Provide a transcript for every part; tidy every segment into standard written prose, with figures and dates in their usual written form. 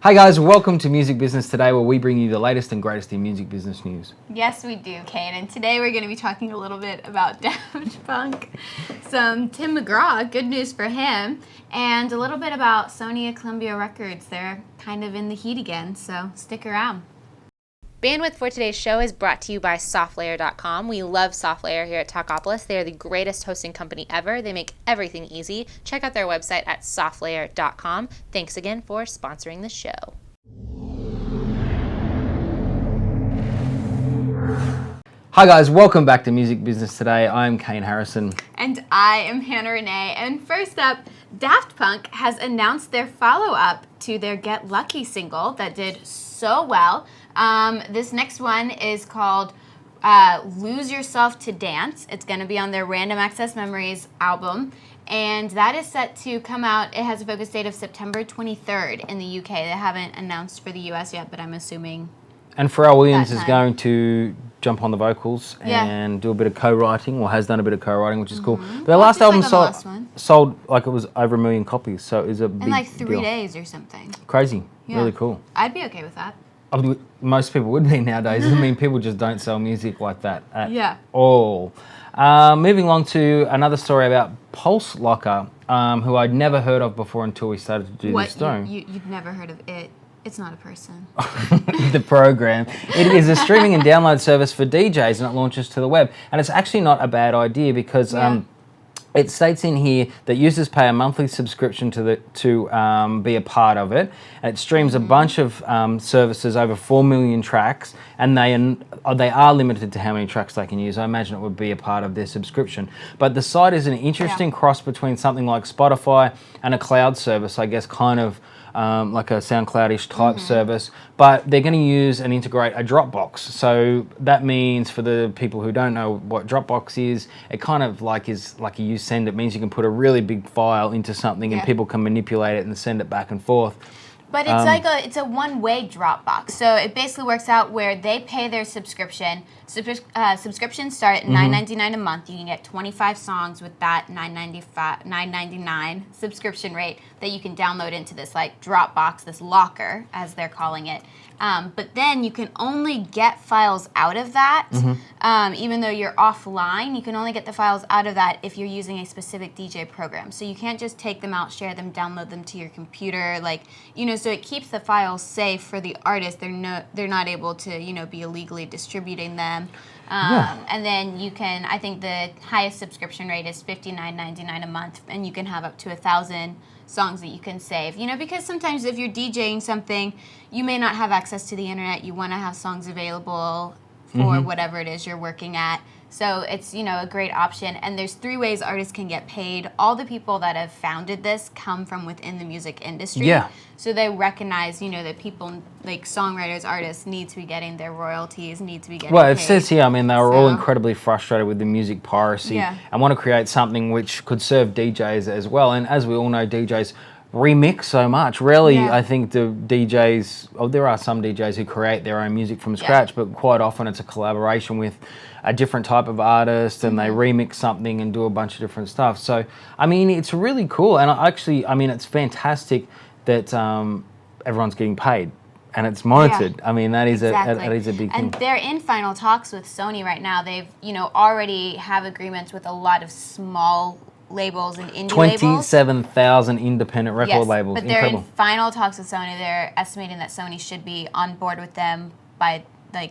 Hi guys, welcome to Music Business Today, where we bring you the latest and greatest in music business news. Yes, we do, Kate. And today we're going to be talking a little bit about Daft Punk, some Tim McGraw, good news for him, and a little bit about Sony and Columbia Records. They're kind of in the heat again, so stick around. Bandwidth for today's show is brought to you by SoftLayer.com. We love SoftLayer here at Talkapolis. They are the greatest hosting company ever. They make everything easy. Check out their website at SoftLayer.com. Thanks again for sponsoring the show. Hi guys, welcome back to Music Business Today. I'm Kane Harrison. And I am Hannah Renee. And first up, Daft Punk has announced their follow-up to their Get Lucky single that did so well. This next one is called Lose Yourself to Dance. It's going to be on their Random Access Memories album, and that is set to come out. It has a focus date of September 23rd in the UK. They haven't announced for the US yet, but I'm assuming. And Pharrell Williams is going to jump on the vocals and do a bit of co-writing, or has done a bit of co-writing, which is cool. But their last album sold like it was over 1 million copies, so it was a big in like 3 deal. days or something. Crazy, Yeah. really cool. I'd be okay with that. Most people would be nowadays. I mean, people just don't sell music like that at all. Moving along to another story about Pulse Locker, who I'd never heard of before until we started to do this story. You've never heard of it? It's not a person. The program. It is a streaming and download service for DJs, and it launches to the web. And it's actually not a bad idea because it states in here that users pay a monthly subscription to be a part of it. And it streams a bunch of services, over 4 million tracks, and they are limited to how many tracks they can use. I imagine it would be a part of their subscription. But the site is an interesting cross between something like Spotify and a cloud service, I guess, kind of like a SoundCloud-ish type service, but they're going to use and integrate a Dropbox. So that means, for the people who don't know what Dropbox is, it kind of like is like a you send. It means you can put a really big file into something and people can manipulate it and send it back and forth. But it's it's a one-way Dropbox. So it basically works out where they pay their subscription. Subscriptions start at $9.99 a month. You can get 25 songs with that $9.99 subscription rate that you can download into this like Dropbox, this locker, as they're calling it. But then you can only get files out of that, even though you're offline. You can only get the files out of that if you're using a specific DJ program. So you can't just take them out, share them, download them to your computer, so it keeps the files safe for the artist. They're not able to, be illegally distributing them. And then you can, I think the highest subscription rate is $59.99 a month, and you can have up to 1,000 songs that you can save. Because sometimes if you're DJing something, you may not have access to the internet. You want to have songs available for whatever it is you're working at. So it's, a great option. And there's 3 ways artists can get paid. All the people that have founded this come from within the music industry. Yeah. So they recognize, that people, like songwriters, artists, need to be getting their royalties, need to be getting paid. It says here, they were all incredibly frustrated with the music piracy and want to create something which could serve DJs as well. And as we all know, DJs remix so much. Rarely, I think the DJs, there are some DJs who create their own music from scratch, but quite often it's a collaboration with a different type of artist, and they remix something and do a bunch of different stuff. So, it's really cool. And actually, it's fantastic that everyone's getting paid and it's monitored. That is a big thing. And they're in final talks with Sony right now. They've, already have agreements with a lot of small labels and indie labels. 27,000 independent record labels. But they're in final talks with Sony. They're estimating that Sony should be on board with them by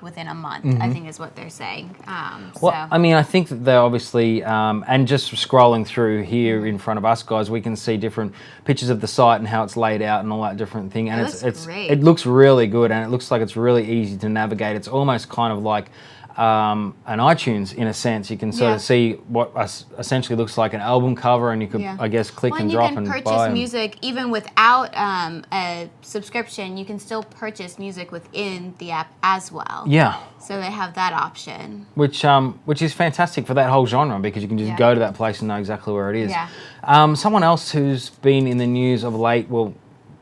within a month, I think is what they're saying. I think that they're obviously, and just scrolling through here in front of us guys, we can see different pictures of the site and how it's laid out and all that different thing. And it looks really good, and it looks like it's really easy to navigate. It's almost kind of like an iTunes in a sense. You can sort of see what essentially looks like an album cover, and you could, I guess, click and drop and buy. You can purchase music even without a subscription. You can still purchase music within the app as well. Yeah. So they have that option. Which is fantastic for that whole genre, because you can just go to that place and know exactly where it is. Yeah. Someone else who's been in the news of late,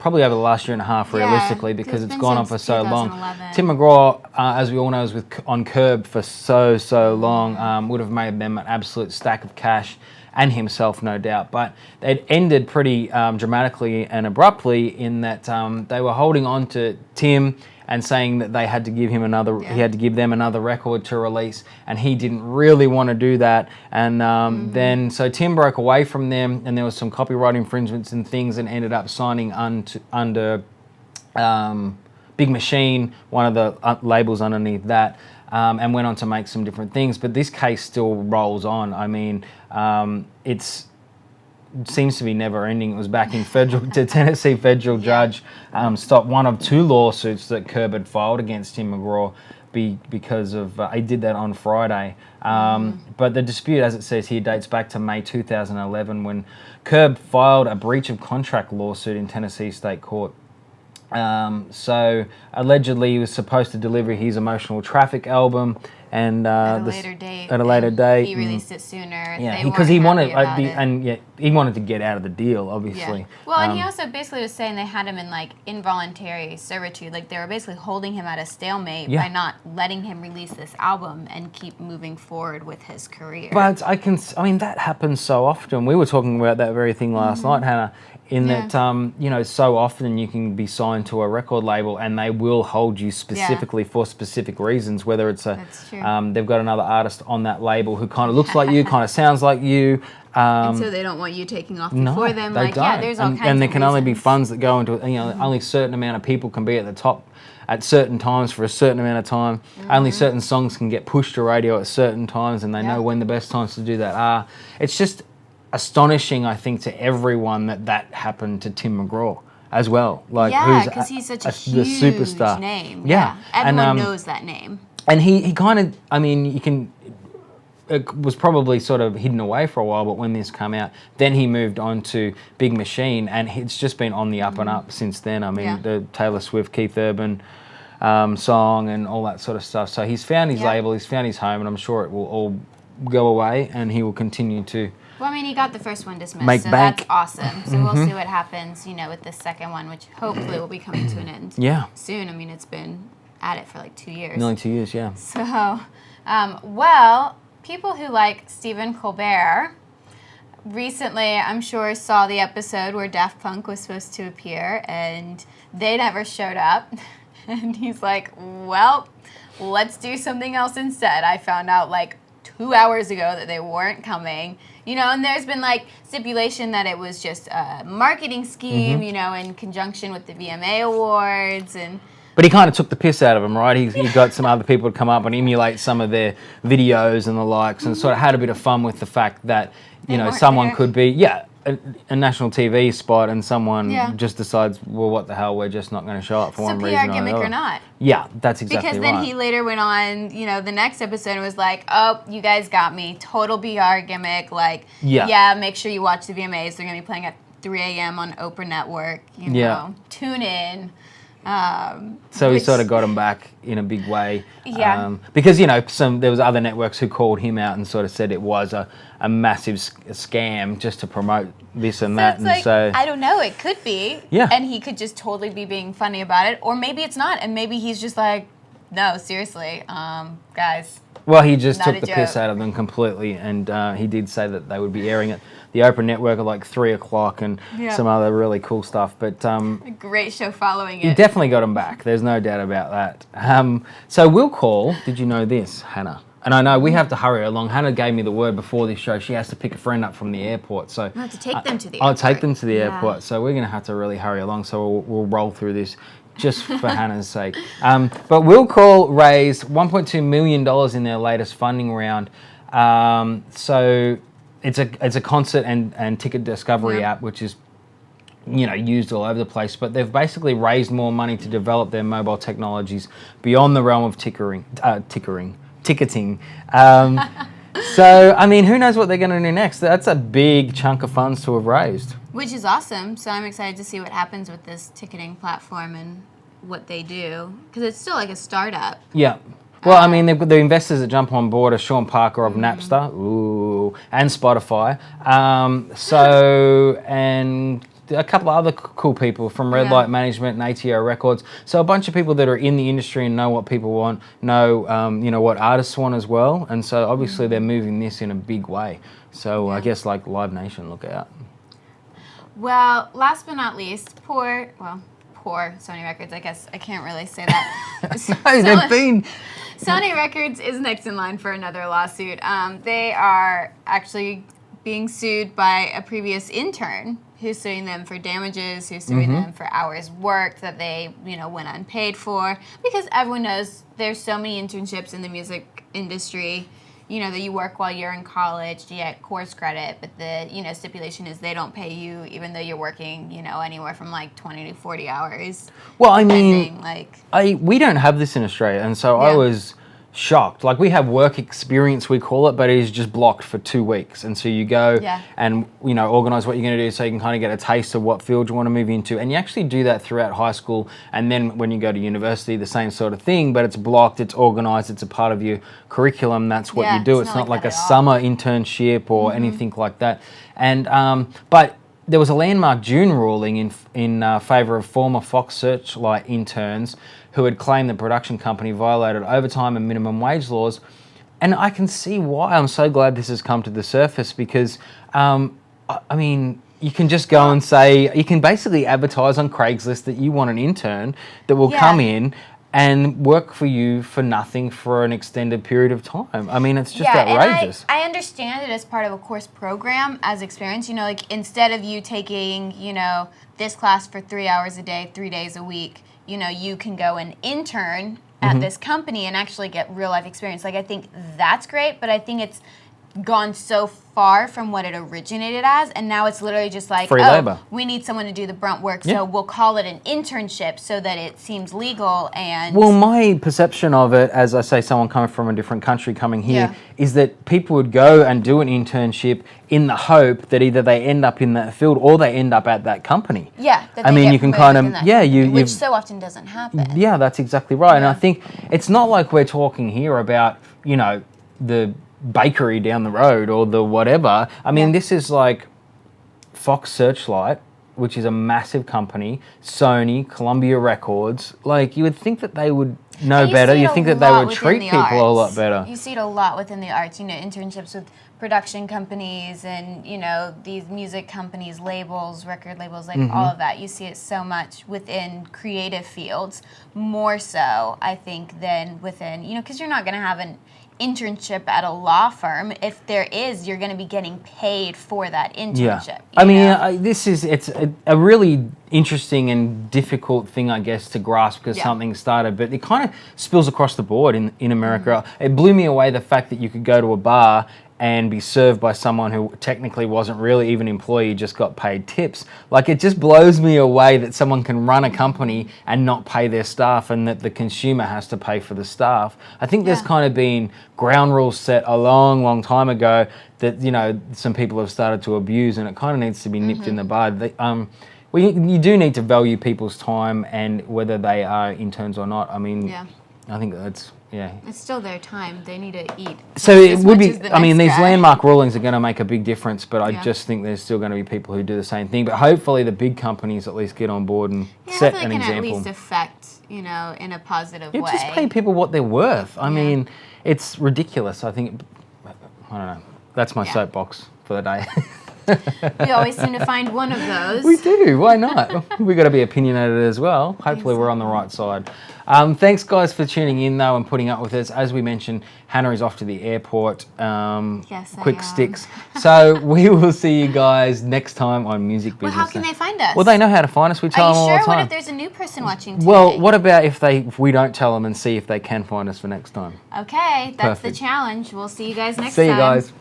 probably over the last year and a half, realistically, because it's gone on for so long. 2011. Tim McGraw, as we all know, was on Curb for so long, would have made them an absolute stack of cash, and himself, no doubt. But it ended pretty dramatically and abruptly in that they were holding on to Tim and saying that they had to give him another, he had to give them another record to release, and he didn't really want to do that. And then, so Tim broke away from them, and there was some copyright infringements and things, and ended up signing under Big Machine, one of the labels underneath that, and went on to make some different things. But this case still rolls on. I mean, it seems to be never ending. It was back in the Tennessee federal judge stopped one of 2 lawsuits that Colbert had filed against Tim McGraw because of, he did that on Friday. But the dispute, as it says here, dates back to May 2011 when Colbert filed a breach of contract lawsuit in Tennessee State Court. So allegedly he was supposed to deliver his Emotional Traffic album, and at a later date. At a later date, he released it sooner. Yeah, because he wanted, he wanted to get out of the deal, obviously. Yeah. Well, and he also basically was saying they had him in like involuntary servitude, like they were basically holding him at a stalemate by not letting him release this album and keep moving forward with his career. But I mean, that happens so often. We were talking about that very thing last night, Hannah. In that, so often you can be signed to a record label and they will hold you specifically for specific reasons, whether it's they've got another artist on that label who kind of looks like you, kind of sounds like you. And so they don't want you taking off before them. They don't. There's all kinds of And there can only be reasons. funds that go into it. Only a certain amount of people can be at the top at certain times for a certain amount of time. Only certain songs can get pushed to radio at certain times, and they know when the best times to do that are. It's just astonishing, I think, to everyone that happened to Tim McGraw as well. Because he's such a huge the superstar name. Yeah. Everyone knows that name. And he kind of, I mean, it was probably sort of hidden away for a while, but when this came out, then he moved on to Big Machine, and it's just been on the up and up since then. I mean, the Taylor Swift, Keith Urban song and all that sort of stuff. So he's found his label, he's found his home, and I'm sure it will all go away, and he will continue to. Well, I mean, he got the first one dismissed, so that's awesome. So we'll see what happens, with the second one, which hopefully will be coming to an end soon. I mean, it's been at it for like 2 years. Nearly 2 years, yeah. So, well, people who like Stephen Colbert recently, I'm sure, saw the episode where Daft Punk was supposed to appear, and they never showed up. And he's like, well, let's do something else instead. I found out like 2 hours ago that they weren't coming. And there's been like stipulation that it was just a marketing scheme, in conjunction with the VMA Awards. But he kind of took the piss out of them, right? He got some other people to come up and emulate some of their videos and the likes, and sort of had a bit of fun with the fact that, someone could be, a national TV spot, and someone just decides, well, what the hell, we're just not going to show up for one reason or another. So PR gimmick or not? Yeah, that's exactly right. Because then he later went on, the next episode and was like, oh, you guys got me. Total PR gimmick. Like, make sure you watch the VMAs. They're going to be playing at 3 a.m. on Oprah Network. Tune in. So he sort of got him back in a big way. Yeah. Because, there was other networks who called him out and sort of said it was a massive scam just to promote this and that. It's like, I don't know, it could be. Yeah. And he could just totally be being funny about it. Or maybe it's not. And maybe he's just like, no, seriously, guys. Well, he just took the joke. piss out of them completely. And he did say that they would be airing it. The Oprah Network at like 3 o'clock and some other really cool stuff. But a great show following it. You definitely got him back. There's no doubt about that. So we'll call, did you know this, Hannah? And I know we have to hurry along. Hannah gave me the word before this show. She has to pick a friend up from the airport. So I have to take them to the airport. I'll take them to the airport. So we're going to have to really hurry along. So we'll roll through this just for Hannah's sake. But Will Call raised $1.2 million in their latest funding round. So it's a concert and ticket discovery app, which is used all over the place, but they've basically raised more money to develop their mobile technologies beyond the realm of ticketing. So, I mean, who knows what they're going to do next? That's a big chunk of funds to have raised. Which is awesome. So I'm excited to see what happens with this ticketing platform and what they do, because it's still like a startup. Yeah. Well, I mean, the investors that jump on board are Sean Parker of Napster, and Spotify. And a couple of other cool people from Red Light Management and ATO Records. So a bunch of people that are in the industry and know what people want, know what artists want as well. And so obviously they're moving this in a big way. So I guess like Live Nation, look out. Well, last but not least, poor Sony Records. I guess I can't really say that. Sony Records is next in line for another lawsuit. They are actually being sued by a previous intern who's suing them for damages, who's suing them for hours worked that they, went unpaid for. Because everyone knows there's so many internships in the music industry, that you work while you're in college to get course credit, but the, stipulation is they don't pay you even though you're working, anywhere from like 20 to 40 hours. Well, I mean, we don't have this in Australia, and so I was shocked. Like, we have work experience, we call it, but it is just blocked for 2 weeks. And so you go and, organise what you're going to do so you can kind of get a taste of what field you want to move into. And you actually do that throughout high school. And then when you go to university, the same sort of thing, but it's blocked, it's organised, it's a part of your curriculum. That's what you do. It's not like a summer internship or anything like that. And, but there was a landmark June ruling in favour of former Fox Searchlight interns who had claimed the production company violated overtime and minimum wage laws. And I can see why. I'm so glad this has come to the surface because, I mean, you can just go and say, you can basically advertise on Craigslist that you want an intern that will come in and work for you for nothing for an extended period of time. I mean, it's just outrageous. And I understand it as part of a course program as experience. Like instead of you taking, this class for 3 hours a day, 3 days a week, you can go and intern at this company and actually get real life experience. Like, I think that's great, but I think it's gone so far from what it originated as, and now it's literally just like, free labor. We need someone to do the brunt work, so we'll call it an internship so that it seems legal. And well, my perception of it, as I say, someone coming from a different country coming here, is that people would go and do an internship in the hope that either they end up in that field or they end up at that company. Yeah, that I mean, you can kind of, which so often doesn't happen. Yeah, that's exactly right. And I think it's not like we're talking here about, the bakery down the road or the whatever. I mean, this is like Fox Searchlight, which is a massive company, Sony, Columbia Records. Like, you would think that they would know better. You think that they would treat people a lot better. You see it a lot within the arts, internships with production companies and, these music companies, labels, record labels, like all of that. You see it so much within creative fields, more so, I think, than within, because you're not going to have an internship at a law firm. If there is, you're going to be getting paid for that internship. I mean, it's a really interesting and difficult thing, I guess, to grasp because something started, but it kind of spills across the board in America. It blew me away the fact that you could go to a bar and be served by someone who technically wasn't really even an employee, just got paid tips. Like, it just blows me away that someone can run a company and not pay their staff and that the consumer has to pay for the staff. I think there's kind of been ground rules set a long, long time ago that, some people have started to abuse, and it kind of needs to be nipped in the bud. You do need to value people's time and whether they are interns or not. I mean, I think that's... It's still their time. They need to eat. So it would be, I mean, these landmark rulings are going to make a big difference, but I just think there's still going to be people who do the same thing. But hopefully the big companies at least get on board and set an example. At least affect, in a positive way. Just pay people what they're worth. I mean, it's ridiculous. I think, I don't know. That's my soapbox for the day. We always seem to find one of those. We do. Why not? We've got to be opinionated as well. Hopefully we're on the right side. Thanks, guys, for tuning in, though, and putting up with us. As we mentioned, Hannah is off to the airport. Yes, quick sticks. So we will see you guys next time on Music Business. Well, how can they find us? Well, they know how to find us. We tell them all the time. Are you sure? What if there's a new person watching today? Well, what about if we don't tell them and see if they can find us for next time? Okay, that's the challenge. We'll see you guys next time. See you guys.